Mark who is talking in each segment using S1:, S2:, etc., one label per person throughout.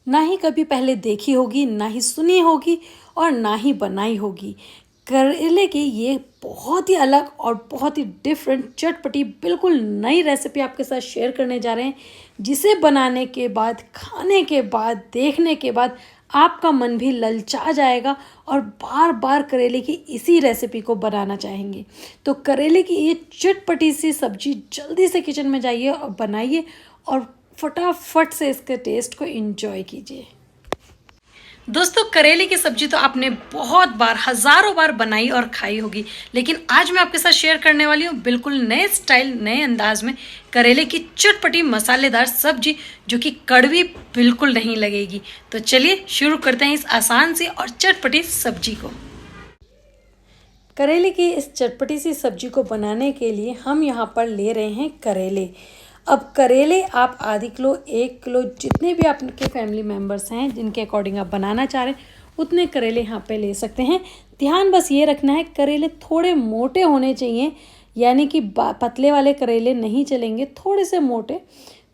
S1: ना ही कभी पहले देखी होगी, ना ही सुनी होगी और ना ही बनाई होगी। करेले की ये बहुत ही अलग और बहुत ही डिफरेंट चटपटी बिल्कुल नई रेसिपी आपके साथ शेयर करने जा रहे हैं, जिसे बनाने के बाद, खाने के बाद, देखने के बाद आपका मन भी ललचा जाएगा और बार बार करेले की इसी रेसिपी को बनाना चाहेंगे। तो करेले की ये चटपटी सी सब्जी जल्दी से किचन में जाइए और बनाइए और फटाफट से इसके टेस्ट को एंजॉय कीजिए। दोस्तों, करेले की सब्जी तो आपने बहुत बार, हजारों बार बनाई और खाई होगी, लेकिन आज मैं आपके साथ शेयर करने वाली हूँ बिल्कुल नए स्टाइल, नए अंदाज में करेले की चटपटी मसालेदार सब्जी, जो कि कड़वी बिल्कुल नहीं लगेगी। तो चलिए शुरू करते हैं इस आसान सी और चटपटी सब्जी को। करेले की इस चटपटी सी सब्जी को बनाने के लिए हम यहाँ पर ले रहे हैं करेले। अब करेले आप आधी किलो, 1 किलो, जितने भी आपके फैमिली मेम्बर्स हैं जिनके अकॉर्डिंग आप बनाना चाह रहे हैं उतने करेले यहाँ पे ले सकते हैं। ध्यान बस ये रखना है, करेले थोड़े मोटे होने चाहिए, यानी कि पतले वाले करेले नहीं चलेंगे, थोड़े से मोटे,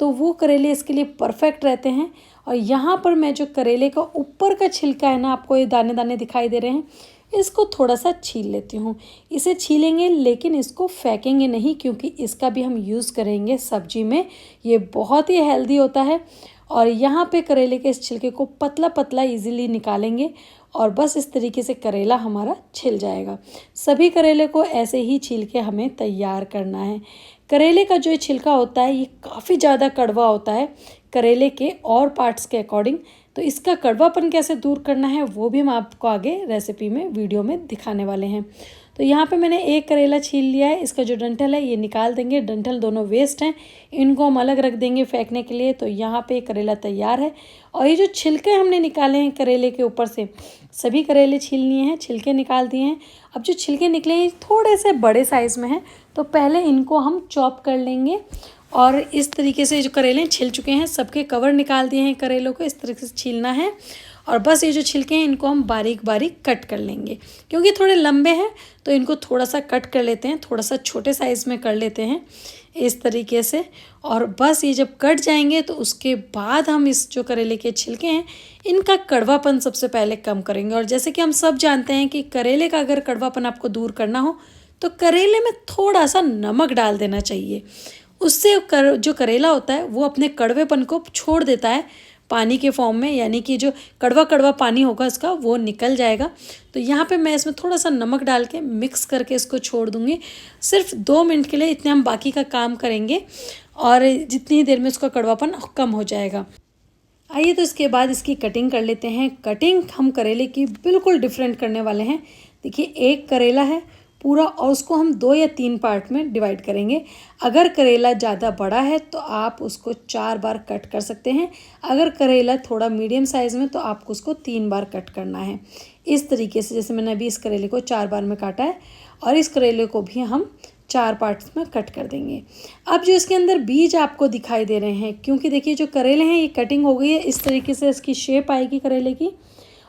S1: तो वो करेले इसके लिए परफेक्ट रहते हैं। और यहाँ पर मैं जो करेले का ऊपर का छिलका है ना, आपको ये दाने दाने दिखाई दे रहे हैं, इसको थोड़ा सा छील लेती हूँ। इसे छीलेंगे लेकिन इसको फेंकेंगे नहीं, क्योंकि इसका भी हम यूज़ करेंगे सब्जी में। ये बहुत ही हेल्दी होता है। और यहाँ पे करेले के इस छिलके को पतला पतला इजीली निकालेंगे और बस इस तरीके से करेला हमारा छिल जाएगा। सभी करेले को ऐसे ही छील के हमें तैयार करना है। करेले का जो छिलका होता है ये काफ़ी ज़्यादा कड़वा होता है करेले के और पार्ट्स के अकॉर्डिंग। तो इसका कड़वापन कैसे दूर करना है वो भी हम आपको आगे रेसिपी में, वीडियो में दिखाने वाले हैं। तो यहाँ पे मैंने एक करेला छील लिया है, इसका जो डंठल है ये निकाल देंगे। डंठल दोनों वेस्ट हैं, इनको हम अलग रख देंगे फेंकने के लिए। तो यहाँ पे करेला तैयार है। और ये जो छिलके हमने निकाले हैं करेले के ऊपर से, सभी करेले छील लिए हैं, छिलके निकाल दिए हैं। अब जो छिलके निकले हैं थोड़े से बड़े साइज़ में हैं, तो पहले इनको हम चॉप कर लेंगे। और इस तरीके से जो करेले छिल चुके हैं, सबके कवर निकाल दिए हैं करेलों को, इस तरीके से छीलना है। और बस ये जो छिलके हैं इनको हम बारीक बारीक कट कर लेंगे, क्योंकि थोड़े लंबे हैं तो इनको थोड़ा सा कट कर लेते हैं, थोड़ा सा छोटे साइज़ में कर लेते हैं इस तरीके से। और बस ये जब कट जाएंगे तो उसके बाद हम इस जो करेले के छिलके हैं इनका कड़वापन सबसे पहले कम करेंगे। और जैसे कि हम सब जानते हैं कि करेले का अगर कड़वापन आपको दूर करना हो तो करेले में थोड़ा सा नमक डाल देना चाहिए। उससे जो करेला होता है वो अपने कड़वेपन को छोड़ देता है पानी के फॉर्म में, यानी कि जो कड़वा कड़वा पानी होगा इसका वो निकल जाएगा। तो यहाँ पे मैं इसमें थोड़ा सा नमक डाल के मिक्स करके इसको छोड़ दूँगी सिर्फ 2 मिनट के लिए। इतने हम बाकी का काम करेंगे और जितनी देर में उसका कड़वापन कम हो जाएगा। आइए तो इसके बाद इसकी कटिंग कर लेते हैं। कटिंग हम करेले की बिल्कुल डिफरेंट करने वाले हैं। देखिए, एक करेला है पूरा और उसको हम 2 या 3 पार्ट में डिवाइड करेंगे। अगर करेला ज़्यादा बड़ा है तो आप उसको 4 बार कट कर सकते हैं। अगर करेला थोड़ा मीडियम साइज़ में तो आपको उसको 3 बार कट करना है। इस तरीके से जैसे मैंने अभी इस करेले को 4 बार में काटा है, और इस करेले को भी हम 4 पार्ट्स में कट कर देंगे। अब जो इसके अंदर बीज आपको दिखाई दे रहे हैं, क्योंकि देखिए जो करेले हैं ये कटिंग हो गई है, इस तरीके से इसकी शेप आएगी करेले की।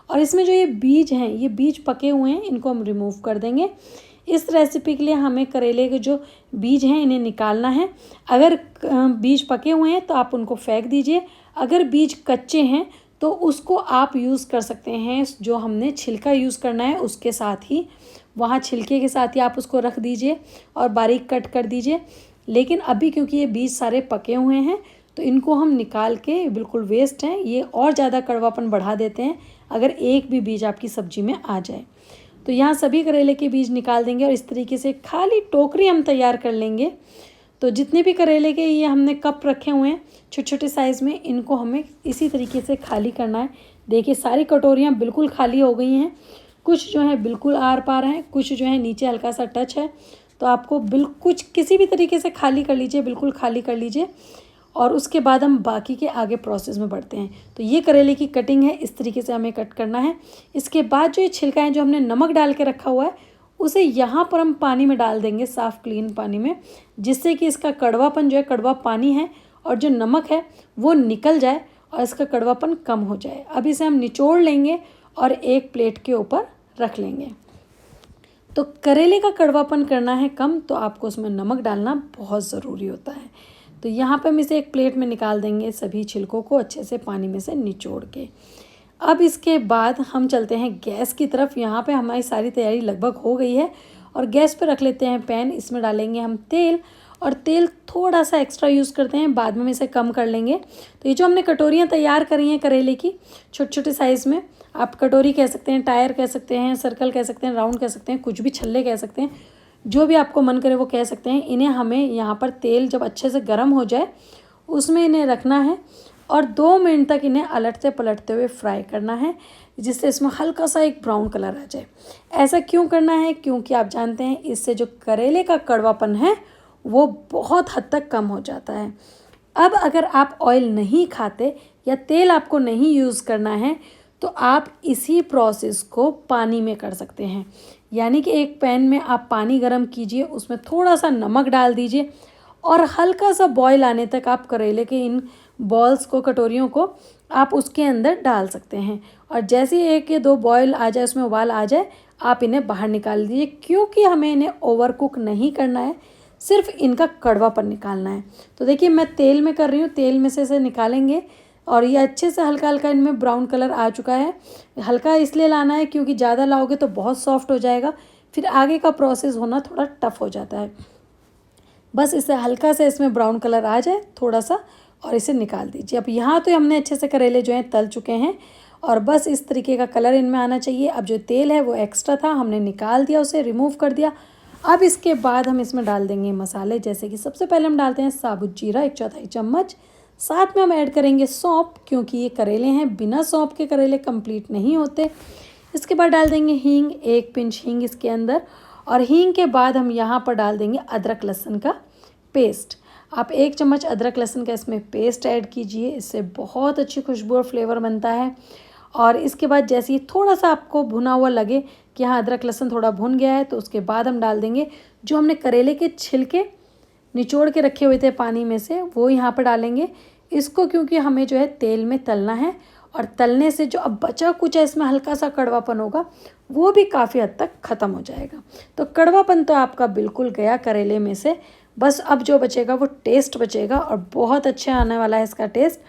S1: और इसमें जो ये बीज हैं, ये बीज पके हुए हैं, इनको हम रिमूव कर देंगे। इस रेसिपी के लिए हमें करेले के जो बीज हैं इन्हें निकालना है। अगर बीज पके हुए हैं तो आप उनको फेंक दीजिए, अगर बीज कच्चे हैं तो उसको आप यूज़ कर सकते हैं। जो हमने छिलका यूज़ करना है उसके साथ ही, वहाँ छिलके के साथ ही आप उसको रख दीजिए और बारीक कट कर दीजिए। लेकिन अभी क्योंकि ये बीज सारे पके हुए हैं तो इनको हम निकाल के, बिल्कुल वेस्ट हैं ये, और ज़्यादा कड़वापन बढ़ा देते हैं अगर एक भी बीज आपकी सब्जी में आ जाए। तो यहाँ सभी करेले के बीज निकाल देंगे और इस तरीके से खाली टोकरी हम तैयार कर लेंगे। तो जितने भी करेले के ये हमने कप रखे हुए हैं छोटे छोटे साइज़ में, इनको हमें इसी तरीके से खाली करना है। देखिए सारी कटोरियाँ बिल्कुल खाली हो गई हैं, कुछ जो है बिल्कुल आर पार हैं, कुछ जो है नीचे हल्का सा टच है। तो आपको बिल्कुल किसी भी तरीके से खाली कर लीजिए, बिल्कुल खाली कर लीजिए। और उसके बाद हम बाकी के आगे प्रोसेस में बढ़ते हैं। तो ये करेले की कटिंग है, इस तरीके से हमें कट करना है। इसके बाद जो ये छिलका है जो हमने नमक डाल के रखा हुआ है उसे यहाँ पर हम पानी में डाल देंगे, साफ़ क्लीन पानी में, जिससे कि इसका कड़वापन जो है, कड़वा पानी है और जो नमक है वो निकल जाए और इसका कड़वापन कम हो जाए। अब इसे हम निचोड़ लेंगे और एक प्लेट के ऊपर रख लेंगे। तो करेले का कड़वापन करना है कम तो आपको उसमें नमक डालना बहुत ज़रूरी होता है। तो यहाँ पे हम इसे एक प्लेट में निकाल देंगे सभी छिलकों को अच्छे से पानी में से निचोड़ के। अब इसके बाद हम चलते हैं गैस की तरफ। यहाँ पे हमारी सारी तैयारी लगभग हो गई है और गैस पे रख लेते हैं पैन। इसमें डालेंगे हम तेल, और तेल थोड़ा सा एक्स्ट्रा यूज़ करते हैं, बाद में हम इसे कम कर लेंगे। तो ये जो हमने कटोरियाँ तैयार करी हैं करेले की, छोटे छोटे साइज़ में, आप कटोरी कह सकते हैं, टायर कह सकते हैं, सर्कल कह सकते हैं, राउंड कह सकते हैं, कुछ भी, छल्ले कह सकते हैं, जो भी आपको मन करे वो कह सकते हैं। इन्हें हमें यहाँ पर तेल जब अच्छे से गर्म हो जाए उसमें इन्हें रखना है और 2 मिनट तक इन्हें अलटते पलटते हुए फ्राई करना है, जिससे इसमें हल्का सा एक ब्राउन कलर आ जाए। ऐसा क्यों करना है? क्योंकि आप जानते हैं इससे जो करेले का कड़वापन है वो बहुत हद तक कम हो जाता है। अब अगर आप ऑयल नहीं खाते या तेल आपको नहीं यूज़ करना है तो आप इसी प्रोसेस को पानी में कर सकते हैं। यानी कि एक पैन में आप पानी गर्म कीजिए, उसमें थोड़ा सा नमक डाल दीजिए और हल्का सा बॉयल आने तक आप करेले के इन बॉल्स को, कटोरियों को आप उसके अंदर डाल सकते हैं। और जैसे ही 1 या 2 बॉयल आ जाए, उसमें उबाल आ जाए, आप इन्हें बाहर निकाल दीजिए, क्योंकि हमें इन्हें ओवर कुक नहीं करना है, सिर्फ इनका कड़वापन निकालना है। तो देखिए मैं तेल में कर रही हूँ, तेल में से इसे निकालेंगे और ये अच्छे से हल्का हल्का इनमें ब्राउन कलर आ चुका है। हल्का इसलिए लाना है क्योंकि ज़्यादा लाओगे तो बहुत सॉफ्ट हो जाएगा, फिर आगे का प्रोसेस होना थोड़ा टफ हो जाता है। बस इसे हल्का से इसमें ब्राउन कलर आ जाए थोड़ा सा और इसे निकाल दीजिए। अब यहाँ तो हमने अच्छे से करेले जो हैं तल चुके हैं और बस इस तरीके का कलर इनमें आना चाहिए। अब जो तेल है वो एक्स्ट्रा था, हमने निकाल दिया, उसे रिमूव कर दिया। अब इसके बाद हम इसमें डाल देंगे मसाले, जैसे कि सबसे पहले हम डालते हैं साबुत जीरा 1/4 चम्मच, साथ में हम ऐड करेंगे सौंफ, क्योंकि ये करेले हैं, बिना सौंफ के करेले कंप्लीट नहीं होते। इसके बाद डाल देंगे हींग, 1 पिंच हींग इसके अंदर, और हींग के बाद हम यहाँ पर डाल देंगे अदरक लहसुन का पेस्ट। आप 1 चम्मच अदरक लहसुन का इसमें पेस्ट ऐड कीजिए, इससे बहुत अच्छी खुशबू और फ्लेवर बनता है। और इसके बाद जैसे ही थोड़ा सा आपको भुना हुआ लगे कि हाँ अदरक लहसुन थोड़ा भुन गया है, तो उसके बाद हम डाल देंगे जो हमने करेले के छिलके निचोड़ के रखे हुए थे पानी में से, वो यहाँ पर डालेंगे। इसको क्योंकि हमें जो है तेल में तलना है, और तलने से जो अब बचा कुछ है इसमें हल्का सा कड़वापन होगा, वो भी काफ़ी हद तक ख़त्म हो जाएगा। तो कड़वापन तो आपका बिल्कुल गया करेले में से, बस अब जो बचेगा वो टेस्ट बचेगा, और बहुत अच्छा आने वाला है इसका टेस्ट।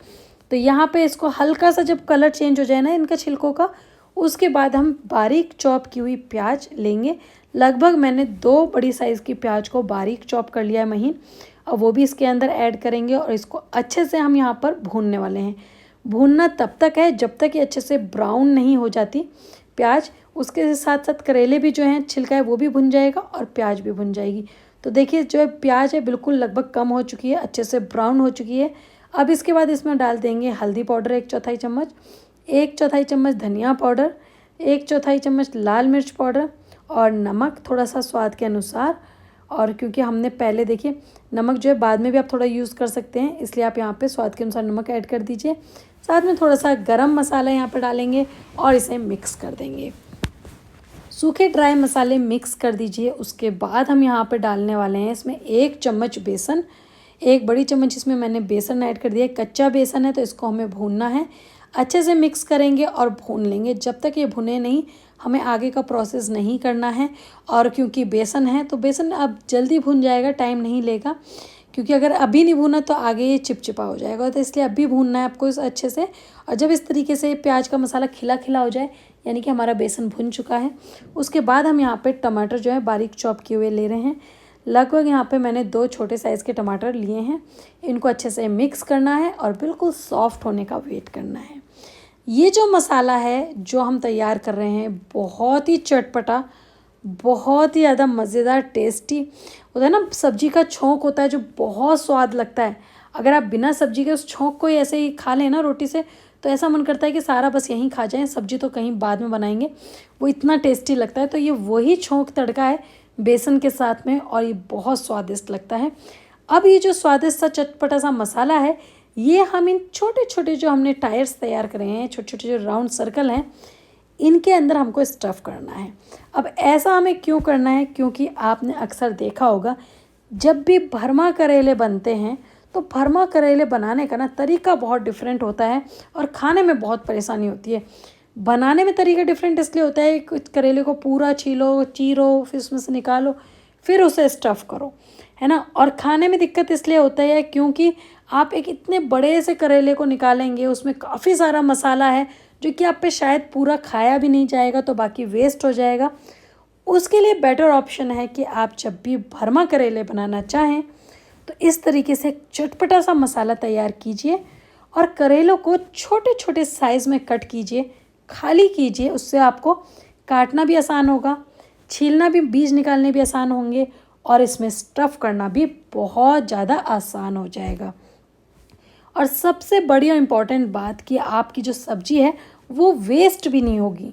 S1: तो यहाँ पे इसको हल्का सा जब कलर चेंज हो जाए ना इनका छिलकों का, उसके बाद हम बारीक चॉप की हुई प्याज लेंगे। लगभग मैंने 2 बड़ी साइज़ की प्याज को बारीक चॉप कर लिया है महीन, और वो भी इसके अंदर ऐड करेंगे और इसको अच्छे से हम यहाँ पर भूनने वाले हैं। भूनना तब तक है जब तक ये अच्छे से ब्राउन नहीं हो जाती प्याज। उसके साथ साथ करेले भी जो हैं छिलका है वो भी भुन जाएगा और प्याज भी भुन जाएगी। तो देखिए जो है प्याज है बिल्कुल लगभग कम हो चुकी है, अच्छे से ब्राउन हो चुकी है। अब इसके बाद इसमें डाल देंगे हल्दी पाउडर 1/4 चम्मच, 1/4 चम्मच धनिया पाउडर, 1/4 चम्मच लाल मिर्च पाउडर, और नमक थोड़ा सा स्वाद के अनुसार। और क्योंकि हमने पहले देखिए नमक जो है बाद में भी आप थोड़ा यूज़ कर सकते हैं, इसलिए आप यहाँ पे स्वाद के अनुसार नमक ऐड कर दीजिए। साथ में थोड़ा सा गरम मसाला यहाँ पर डालेंगे और इसे मिक्स कर देंगे। सूखे ड्राई मसाले मिक्स कर दीजिए। उसके बाद हम यहाँ पे डालने वाले हैं इसमें 1 चम्मच बेसन, 1 बड़ी चम्मच इसमें मैंने बेसन ऐड कर दिया। कच्चा बेसन है तो इसको हमें भूनना है, अच्छे से मिक्स करेंगे और भून लेंगे। जब तक ये भुने नहीं, हमें आगे का प्रोसेस नहीं करना है। और क्योंकि बेसन है तो बेसन अब जल्दी भुन जाएगा, टाइम नहीं लेगा, क्योंकि अगर अभी नहीं भुना तो आगे ये चिपचिपा हो जाएगा। तो इसलिए अभी भूनना है आपको इस अच्छे से। और जब इस तरीके से प्याज का मसाला खिला खिला हो जाए, यानी कि हमारा बेसन भुन चुका है, उसके बाद हम यहाँ पे टमाटर जो है बारीक चॉप किए हुए ले रहे हैं। लगभग यहाँ पे मैंने 2 छोटे साइज़ के टमाटर लिए हैं। इनको अच्छे से मिक्स करना है और बिल्कुल सॉफ्ट होने का वेट करना है। ये जो मसाला है जो हम तैयार कर रहे हैं, बहुत ही चटपटा, बहुत ही ज़्यादा मज़ेदार, टेस्टी होता है ना। सब्जी का छोंक होता है जो बहुत स्वाद लगता है। अगर आप बिना सब्जी के उस छोंक को ऐसे ही खा लें ना रोटी से, तो ऐसा मन करता है कि सारा बस यहीं खा जाएं, सब्जी तो कहीं बाद में बनाएंगे, वो इतना टेस्टी लगता है। तो ये वही छोंक तड़का है बेसन के साथ में, और ये बहुत स्वादिष्ट लगता है। अब ये जो स्वादिष्ट सा चटपटा सा मसाला है, ये हम इन छोटे छोटे जो हमने टायर्स तैयार करे हैं, छोटे छोटे जो राउंड सर्कल हैं, इनके अंदर हमको स्टफ़ करना है। अब ऐसा हमें क्यों करना है? क्योंकि आपने अक्सर देखा होगा जब भी भरमा करेले बनते हैं तो भरमा करेले बनाने का ना तरीका बहुत डिफरेंट होता है और खाने में बहुत परेशानी होती है। बनाने में तरीका डिफरेंट इसलिए होता है, कुछ करेले को पूरा छीलो, चीरो, फिर उसमें से निकालो, फिर उसे स्टफ़ करो। है ना। और खाने में दिक्कत इसलिए होता है क्योंकि आप एक इतने बड़े से करेले को निकालेंगे, उसमें काफ़ी सारा मसाला है जो कि आप पे शायद पूरा खाया भी नहीं जाएगा, तो बाकी वेस्ट हो जाएगा। उसके लिए बेटर ऑप्शन है कि आप जब भी भरमा करेले बनाना चाहें तो इस तरीके से एक चटपटा सा मसाला तैयार कीजिए और करेलों को छोटे छोटे साइज़ में कट कीजिए, खाली कीजिए। उससे आपको काटना भी आसान होगा, छीलना भी, बीज निकालने भी आसान होंगे और इसमें स्टफ़ करना भी बहुत ज़्यादा आसान हो जाएगा। और सबसे बड़ी और इम्पॉर्टेंट बात कि आपकी जो सब्ज़ी है वो वेस्ट भी नहीं होगी,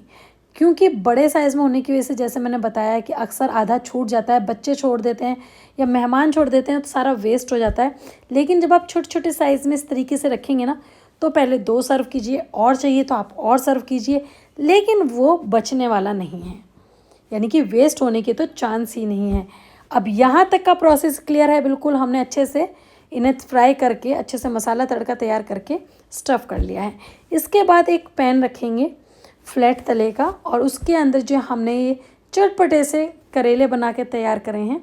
S1: क्योंकि बड़े साइज़ में होने की वजह से जैसे मैंने बताया कि अक्सर आधा छूट जाता है, बच्चे छोड़ देते हैं या मेहमान छोड़ देते हैं तो सारा वेस्ट हो जाता है। लेकिन जब आप छोटे छोटे साइज़ में इस तरीके से रखेंगे ना, तो पहले 2 सर्व कीजिए, और चाहिए तो आप और सर्व कीजिए, लेकिन वो बचने वाला नहीं है, यानी कि वेस्ट होने के तो चांस ही नहीं है। अब यहाँ तक का प्रोसेस क्लियर है बिल्कुल। हमने अच्छे से इन्हें फ्राई करके अच्छे से मसाला तड़का तैयार करके स्टफ़ कर लिया है। इसके बाद एक पैन रखेंगे फ्लैट तले का, और उसके अंदर जो हमने ये चटपटे से करेले बना के तैयार करे हैं,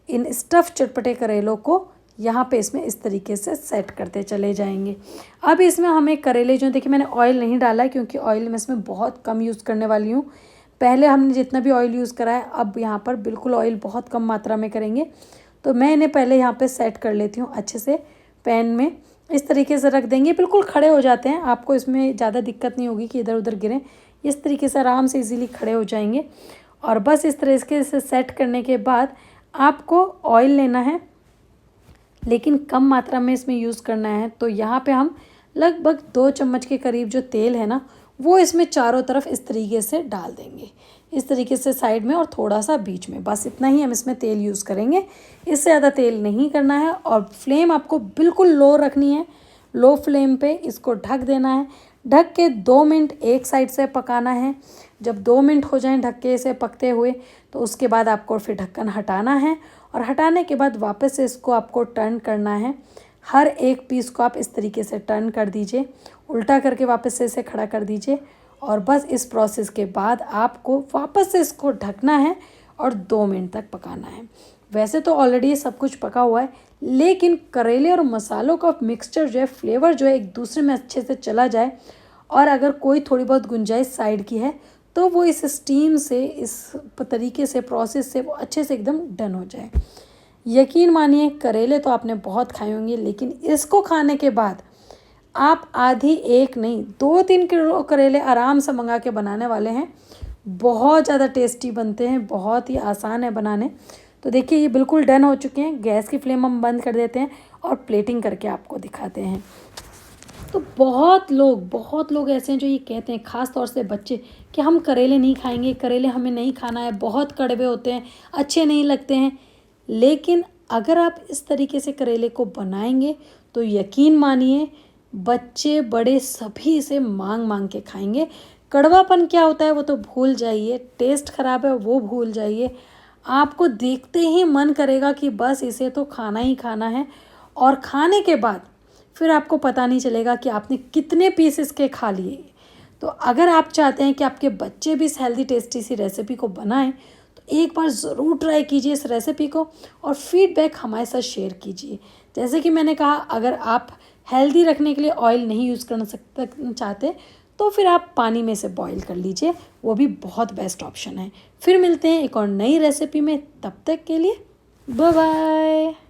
S1: इन स्टफ़ चटपटे करेलों को यहाँ पे इसमें इस तरीके से सेट करते चले जाएंगे। अब इसमें हमें करेले जो, देखिए मैंने ऑयल नहीं डाला है क्योंकि ऑयल मैं इसमें बहुत कम यूज़ करने वाली हूँ। पहले हमने जितना भी ऑयल यूज़ करा है, अब यहाँ पर बिल्कुल ऑयल बहुत कम मात्रा में करेंगे। तो मैं इन्हें पहले यहाँ पे सेट कर लेती हूँ अच्छे से पैन में। इस तरीके से रख देंगे, बिल्कुल खड़े हो जाते हैं, आपको इसमें ज़्यादा दिक्कत नहीं होगी कि इधर उधर गिरें। इस तरीके से आराम से इजीली खड़े हो जाएंगे। और बस इस तरीके से सेट करने के बाद आपको ऑयल लेना है, लेकिन कम मात्रा में इसमें यूज़ करना है। तो यहाँ पे हम लगभग 2 चम्मच के करीब जो तेल है ना, वो इसमें चारों तरफ इस तरीके से डाल देंगे, इस तरीके से साइड में और थोड़ा सा बीच में, बस इतना ही हम इसमें तेल यूज़ करेंगे, इससे ज़्यादा तेल नहीं करना है। और फ्लेम आपको बिल्कुल लो रखनी है, लो फ्लेम पे इसको ढक देना है। ढक के 2 मिनट एक साइड से पकाना है। जब 2 मिनट हो जाएं ढक के इसे पकते हुए, तो उसके बाद आपको फिर ढक्कन हटाना है, और हटाने के बाद वापस से इसको आपको टर्न करना है। हर एक पीस को आप इस तरीके से टर्न कर दीजिए, उल्टा करके वापस से इसे खड़ा कर दीजिए। और बस इस प्रोसेस के बाद आपको वापस से इसको ढकना है और 2 मिनट तक पकाना है। वैसे तो ऑलरेडी सब कुछ पका हुआ है, लेकिन करेले और मसालों का मिक्सचर जो है, फ्लेवर जो है, एक दूसरे में अच्छे से चला जाए, और अगर कोई थोड़ी बहुत गुंजाइश साइड की है तो वो इस स्टीम से, इस तरीके से, प्रोसेस से वो अच्छे से एकदम डन हो जाए। यकीन मानिए, करेले तो आपने बहुत खाए होंगे, लेकिन इसको खाने के बाद आप आधी, एक नहीं 2-3 किलो करेले आराम से मंगा के बनाने वाले हैं। बहुत ज़्यादा टेस्टी बनते हैं, बहुत ही आसान है बनाने। तो देखिए ये बिल्कुल डन हो चुके हैं। गैस की फ्लेम हम बंद कर देते हैं और प्लेटिंग करके आपको दिखाते हैं। तो बहुत लोग ऐसे हैं जो ये कहते हैं, ख़ास तौर से बच्चे, कि हम करेले नहीं खाएंगे, करेले हमें नहीं खाना है, बहुत कड़वे होते हैं, अच्छे नहीं लगते हैं। लेकिन अगर आप इस तरीके से करेले को बनाएंगे तो यकीन मानिए, बच्चे बड़े सभी इसे मांग के खाएंगे। कड़वापन क्या होता है वो तो भूल जाइए, टेस्ट ख़राब है वो भूल जाइए, आपको देखते ही मन करेगा कि बस इसे तो खाना ही खाना है। और खाने के बाद फिर आपको पता नहीं चलेगा कि आपने कितने पीस इसके खा लिए। तो अगर आप चाहते हैं कि आपके बच्चे भी इस हेल्दी टेस्टी सी रेसिपी को बनाएं, तो एक बार ज़रूर ट्राई कीजिए इस रेसिपी को और फीडबैक हमारे साथ शेयर कीजिए। जैसे कि मैंने कहा, अगर आप हेल्दी रखने के लिए ऑयल नहीं यूज़ करना चाहते, तो फिर आप पानी में से बॉईल कर लीजिए, वो भी बहुत बेस्ट ऑप्शन है। फिर मिलते हैं एक और नई रेसिपी में, तब तक के लिए बाय बाय।